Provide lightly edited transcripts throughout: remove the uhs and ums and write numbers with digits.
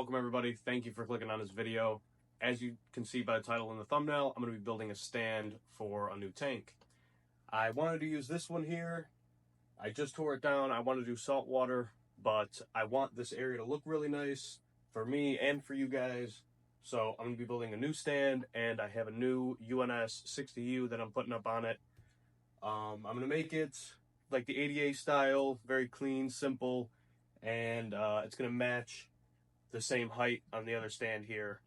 Welcome everybody. Thank you for clicking on this video. As you can see by the title and the thumbnail, I'm going to be building a stand for a new tank. I wanted to use this one here. I just tore it down. I want to do saltwater, but I want this area to look really nice for me and for you guys. So I'm going to be building a new stand, and I have a new UNS 60U that I'm putting up on it. I'm going to make it like the ADA style, very clean, simple, and it's going to match the same height on the other stand here.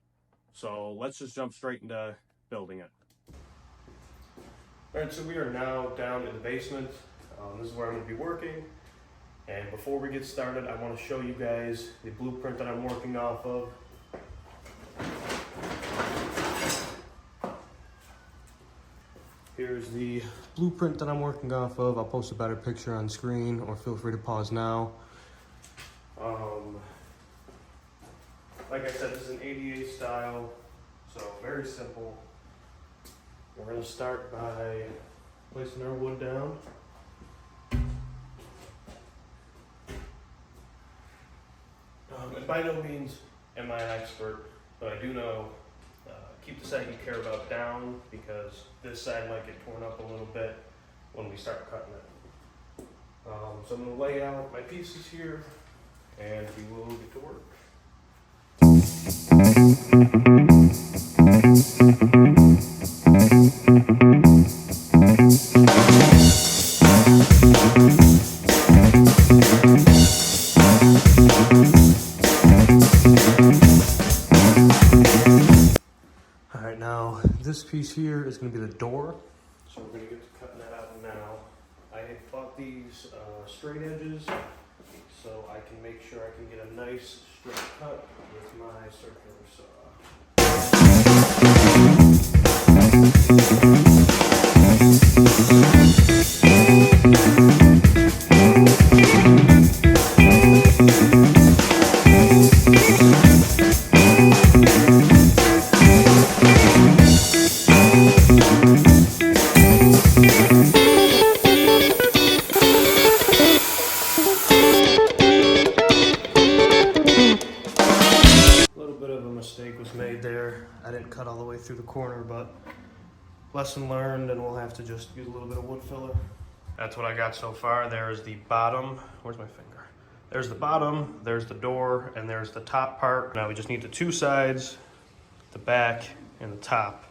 So let's just jump straight into building it. All right, so we are now down in the basement. This is where I'm going to be working. And before we get started, I want to show you guys the blueprint that I'm working off of. Here's the blueprint that I'm working off of. I'll post a better picture on screen, or feel free to pause now. Like I said, this is an ADA style, so very simple. We're going to start by placing our wood down. And by no means am I an expert, but I do know keep the side you care about down, because this side might get torn up a little bit when we start cutting it. So I'm going to lay out my pieces here, and we will get to work. All right, now this piece here is going to be the door, so we're going to get to cutting that out now. I had bought these straight edges, so I can make sure I can get a nice straight cut with my circular saw. Mistake was made there. I didn't cut all the way through the corner, but lesson learned, and we'll have to just use a little bit of wood filler. That's what I got so far. There's the bottom. Where's my finger? There's the bottom, there's the door, and there's the top part. Now we just need the two sides, the back and the top,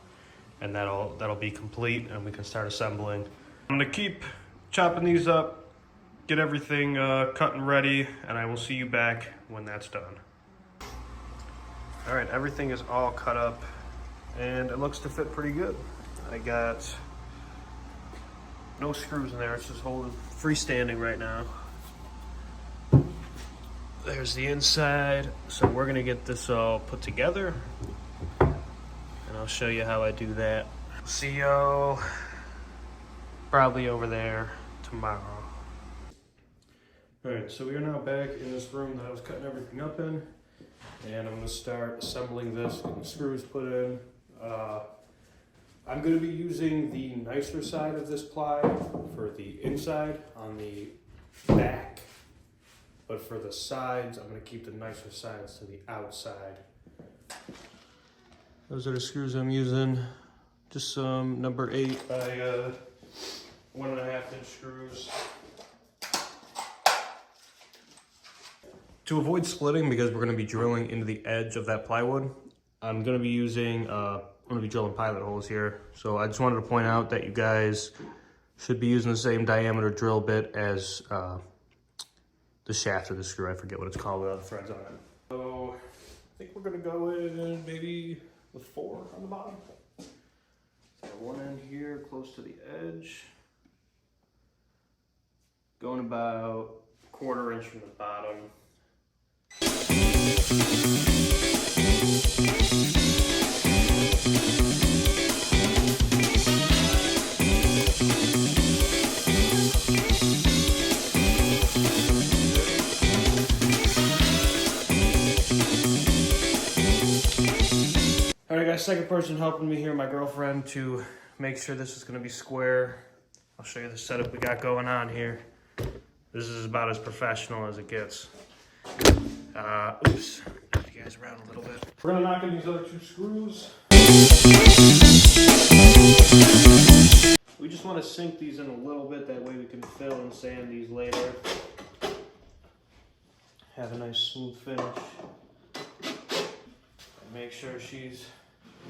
and that'll be complete, and we can start assembling. I'm gonna keep chopping these up, get everything cut and ready, and I will see you back when that's done. All right, everything is all cut up, and it looks to fit pretty good. I got no screws in there. It's just holding freestanding right now. There's the inside. So we're gonna get this all put together, and I'll show you how I do that. See you probably over there tomorrow. All right, so we are now back in this room that I was cutting everything up in. And I'm going to start assembling this, getting the screws put in. I'm going to be using the nicer side of this ply for the inside on the back. But for the sides, I'm going to keep the nicer sides to the outside. Those are the screws I'm using. Just some number 8 by 1.5 inch screws. To avoid splitting, because we're going to be drilling into the edge of that plywood, I'm going to be using, I'm going to be drilling pilot holes here. So I just wanted to point out that you guys should be using the same diameter drill bit as the shaft of the screw. I forget what it's called without the threads on it. So I think we're going to go in maybe with 4 on the bottom. So one end here close to the edge. Going about 1/4 inch from the bottom. Alright guys, second person helping me here, my girlfriend, to make sure this is going to be square. I'll show you the setup we got going on here. This is about as professional as it gets. Oops, if you guys We're gonna knock in these other 2 screws. We just want to sink these in a little bit, that way we can fill and sand these later. Have a nice smooth finish. And make sure she's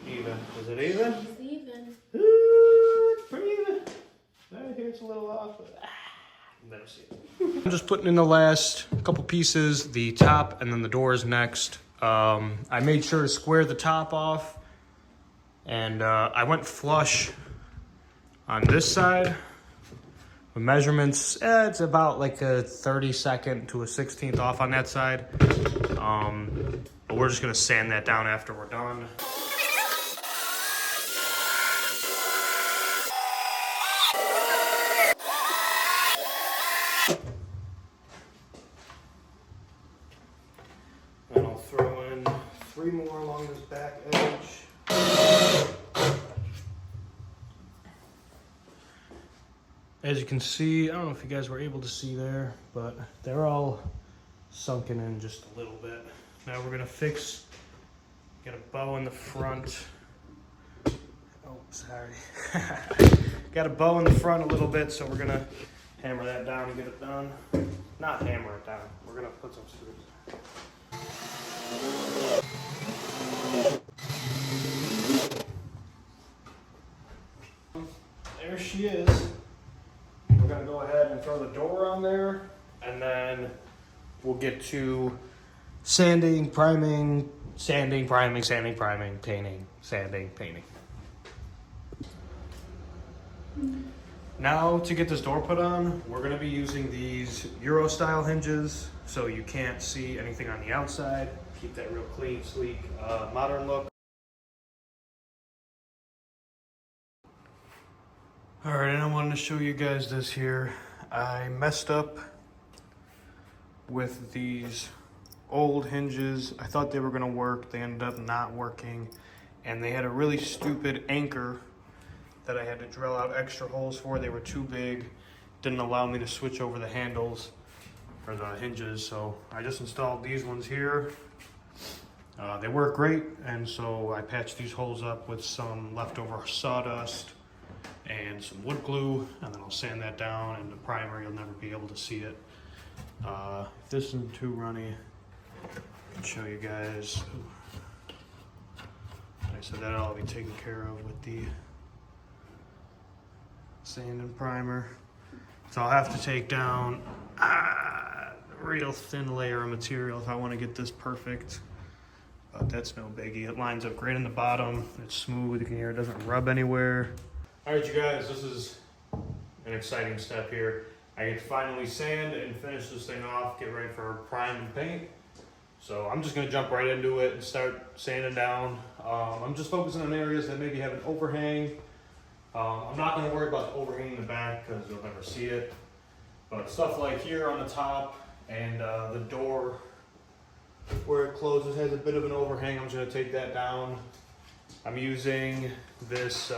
even. Is it even? It's even. Ooh, it's pretty even. Right here it's a little off, but never see it. I'm just putting in the last couple pieces, the top and then the doors next. I made sure to square the top off, and I went flush on this side. The measurements, it's about like a 32nd to a 16th off on that side. But we're just gonna sand that down after we're done. And I'll throw in 3 more along this back edge. As you can see, I don't know if you guys were able to see there, but they're all sunken in just a little bit. Now we're gonna fix, get a bow in the front. Oh, sorry. Got a bow in the front a little bit, so we're gonna hammer that down and get it done. Not hammer it down, we're gonna put some screws. There she is. We're gonna go ahead and throw the door on there, and then we'll get to sanding, priming, sanding, priming, sanding, priming, painting, sanding, painting. Now to get this door put on, we're gonna be using these Euro style hinges, so you can't see anything on the outside. Keep that real clean, sleek, modern look. All right, and I wanted to show you guys this here. I messed up with these old hinges. I thought they were gonna work. They ended up not working. And they had a really stupid anchor that I had to drill out extra holes for. They were too big. Didn't allow me to switch over the handles or the hinges. So I just installed these ones here. They work great. And so I patched these holes up with some leftover sawdust and some wood glue, and then I'll sand that down, and the primer, you'll never be able to see it. If this isn't too runny, I'll show you guys. Like I said, that'll all be taken care of with the sand and primer. So I'll have to take down a real thin layer of material if I want to get this perfect. But that's no biggie. It lines up great in the bottom. It's smooth. You can hear it doesn't rub anywhere. All right, you guys, this is an exciting step here. I get to finally sand and finish this thing off, get ready for prime and paint. So I'm just gonna jump right into it and start sanding down. I'm just focusing on areas that maybe have an overhang. I'm not gonna worry about the overhang in the back because you'll never see it. But stuff like here on the top and the door where it closes has a bit of an overhang. I'm just gonna take that down. I'm using this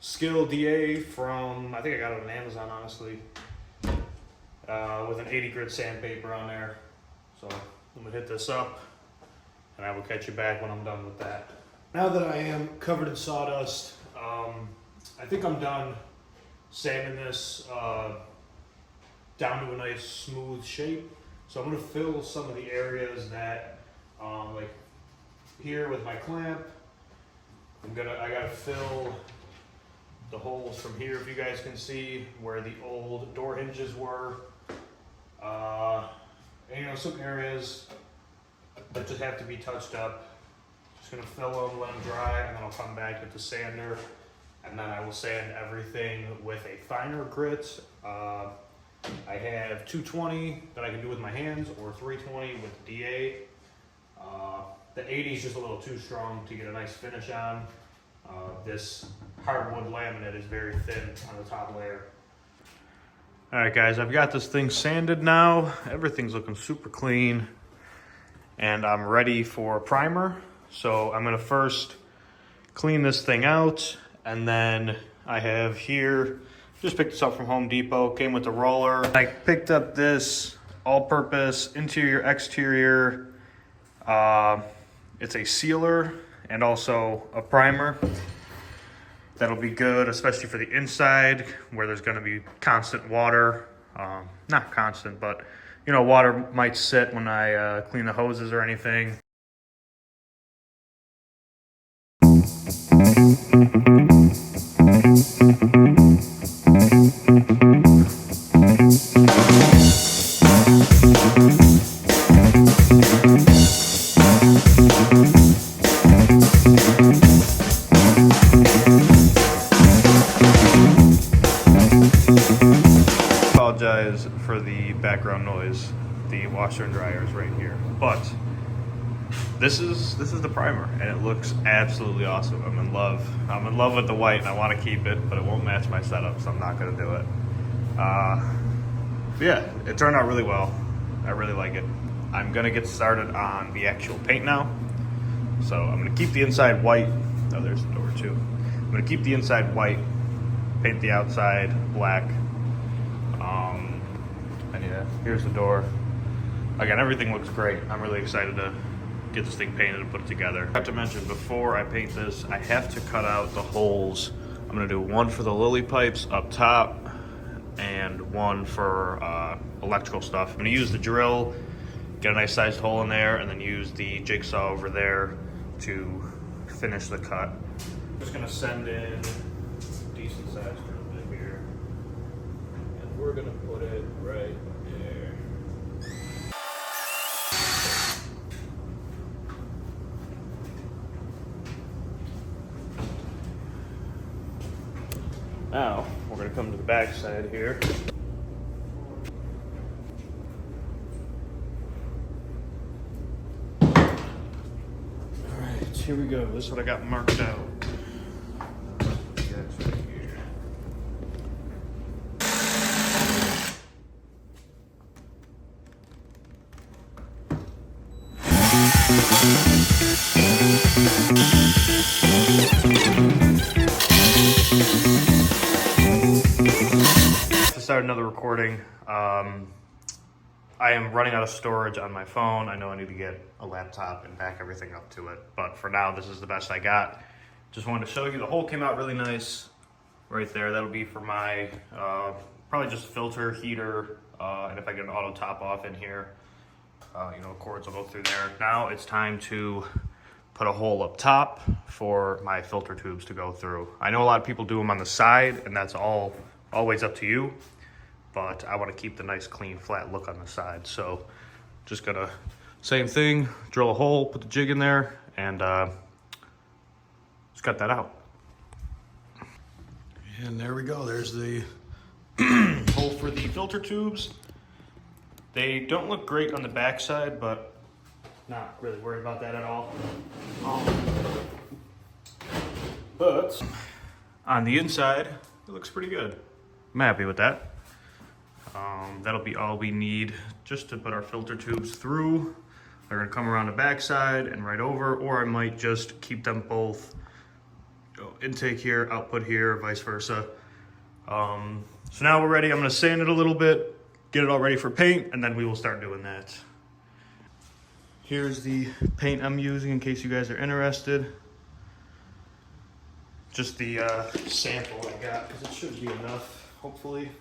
Skill DA from, I think I got it on Amazon, honestly, with an 80 grit sandpaper on there. So I'm gonna hit this up and I will catch you back when I'm done with that. Now that I am covered in sawdust, I think I'm done sanding this down to a nice smooth shape. So I'm gonna fill some of the areas that, like here with my clamp, I gotta fill the holes from here, if you guys can see where the old door hinges were. And, you know, some areas that just have to be touched up. Just gonna fill them, let them dry, and then I'll come back with the sander, and then I will sand everything with a finer grit. I have 220 that I can do with my hands, or 320 with DA. The 80 is just a little too strong to get a nice finish on. This hardwood laminate is very thin on the top layer. All right, guys, I've got this thing sanded now. Everything's looking super clean, and I'm ready for primer. So I'm gonna first clean this thing out, and then I have here, just picked this up from Home Depot, came with the roller. I picked up this all-purpose interior, exterior It's a sealer and also a primer. That'll be good, especially for the inside where there's going to be constant water. Not constant, but you know, water might sit when I clean the hoses or anything. Apologize for the background noise. The washer and dryer is right here, but this is the primer, and it looks absolutely awesome. I'm in love. I'm in love with the white, and I want to keep it, but it won't match my setup, so I'm not going to do it. But yeah, it turned out really well. I really like it. I'm going to get started on the actual paint now. So I'm going to keep the inside white. Oh, there's the door too. I'm going to keep the inside white, paint the outside black. And yeah, here's the door. Again, everything looks great. I'm really excited to get this thing painted and put it together. I have to mention, before I paint this, I have to cut out the holes. I'm gonna do one for the lily pipes up top and one for electrical stuff. I'm gonna use the drill, get a nice sized hole in there, and then use the jigsaw over there to finish the cut. I'm just gonna send in a decent sized drill bit here. And we're gonna put it right there. Now, we're going to come to the back side here. Alright, here we go. This is what I got marked out. To start another recording, I am running out of storage on my phone. I know I need to get a laptop and back everything up to it, but for now this is the best I got. Just wanted to show you the hole came out really nice right there. That'll be for my probably just filter, heater, and if I get an auto top off in here, you know, cords will go through there. Now it's time to put a hole up top for my filter tubes to go through. I know a lot of people do them on the side, and that's always up to you, but I want to keep the nice clean flat look on the side. So just gonna, same thing, drill a hole, put the jig in there, and just cut that out. And there we go, there's the hole for the filter tubes. They don't look great on the back side, but not really worried about that at all. But on the inside, it looks pretty good. I'm happy with that. That'll be all we need just to put our filter tubes through. They're gonna come around the back side and right over, or I might just keep them both, intake here, output here, vice versa. So now we're ready. I'm gonna sand it a little bit, get it all ready for paint, and then we will start doing that. Here's the paint I'm using in case you guys are interested. Just the sample I got, because it should be enough, hopefully.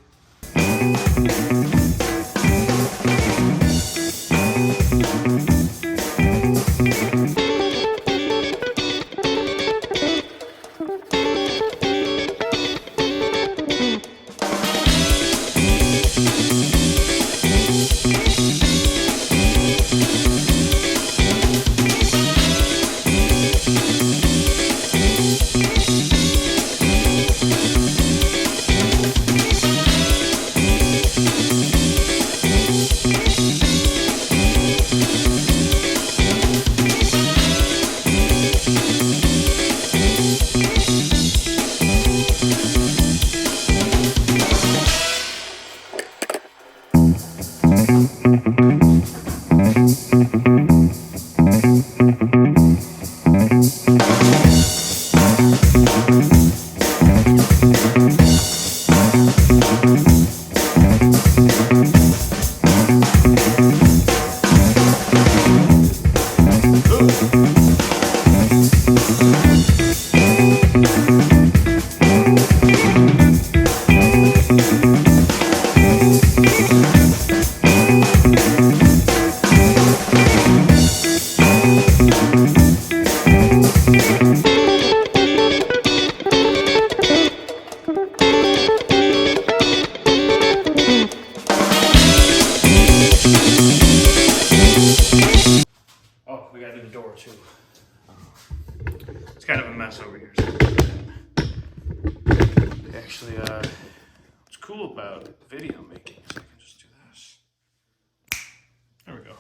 Ooh. we gotta do the door too. It's kind of a mess over here. Actually, what's cool about video making is I can just do this. There we go.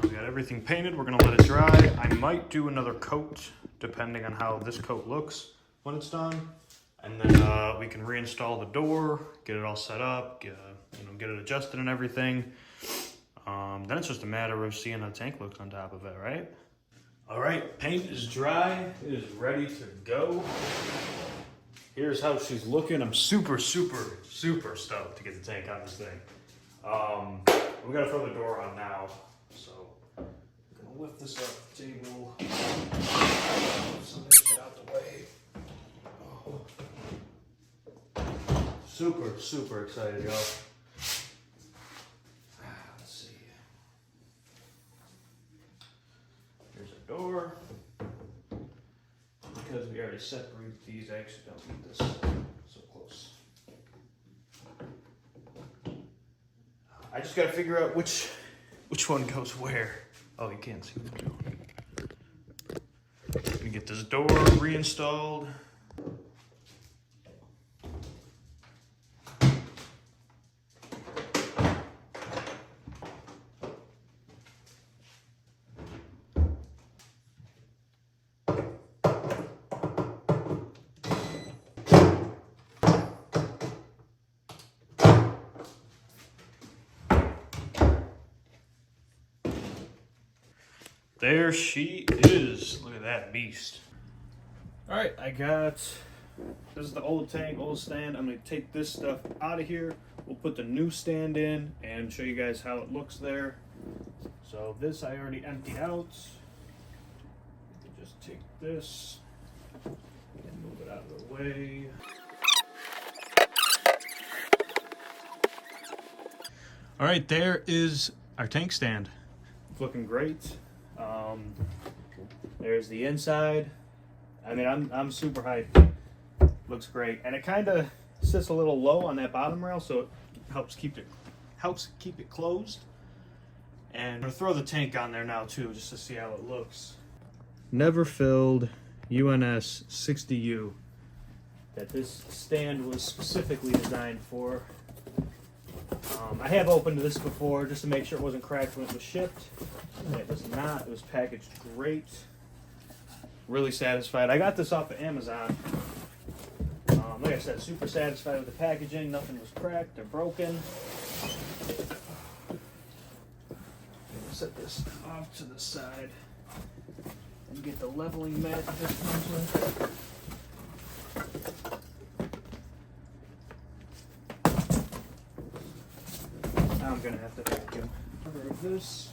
We got everything painted. We're gonna let it dry. I might do another coat depending on how this coat looks when it's done. And then we can reinstall the door, get it all set up, get it adjusted and everything. Then it's just a matter of seeing how the tank looks on top of it, right? All right, paint is dry. It is ready to go. Here's how she's looking. I'm super stoked to get the tank on this thing. We gotta throw the door on now. So I'm gonna lift this up the table. Move some of this shit out the way. Super excited, y'all. Let's see. Here's a door. Because we already separated these, I actually don't need this so close. I just gotta figure out which one goes where. Oh, you can't see what I'm doing. Let me get this door reinstalled. There she is. Look at that beast. All right, this is the old tank, old stand. I'm gonna take this stuff out of here. We'll put the new stand in and show you guys how it looks there. So this I already emptied out. You can just take this and move it out of the way. All right, there is our tank stand. It's looking great. There's the inside. I mean, I'm super hyped. Looks great, and it kind of sits a little low on that bottom rail, so it helps keep it closed. And I'm gonna throw the tank on there now too, just to see how it looks. Never filled UNS 60U that this stand was specifically designed for. I have opened this before just to make sure it wasn't cracked when it was shipped. And it was not. It was packaged great. Really satisfied. I got this off of Amazon. Like I said, super satisfied with the packaging. Nothing was cracked or broken. Set this off to the side and get the leveling mat that this comes with. Now I'm gonna have to vacuum. Remove this.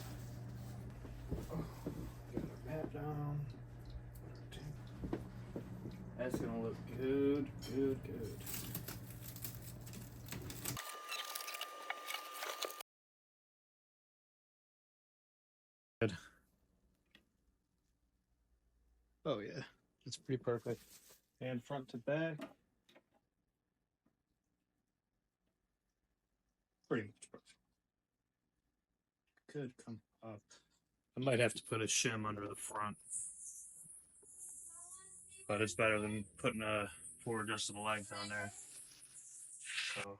Get the mat down. That's gonna look good. Good. Oh yeah, it's pretty perfect. And front to back. Pretty much perfect. Could come up. I might have to put a shim under the front. But it's better than putting a 4 adjustable legs on there. So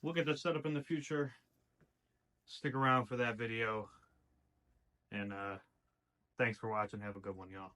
we'll get this set up in the future. Stick around for that video. And thanks for watching. Have a good one, y'all.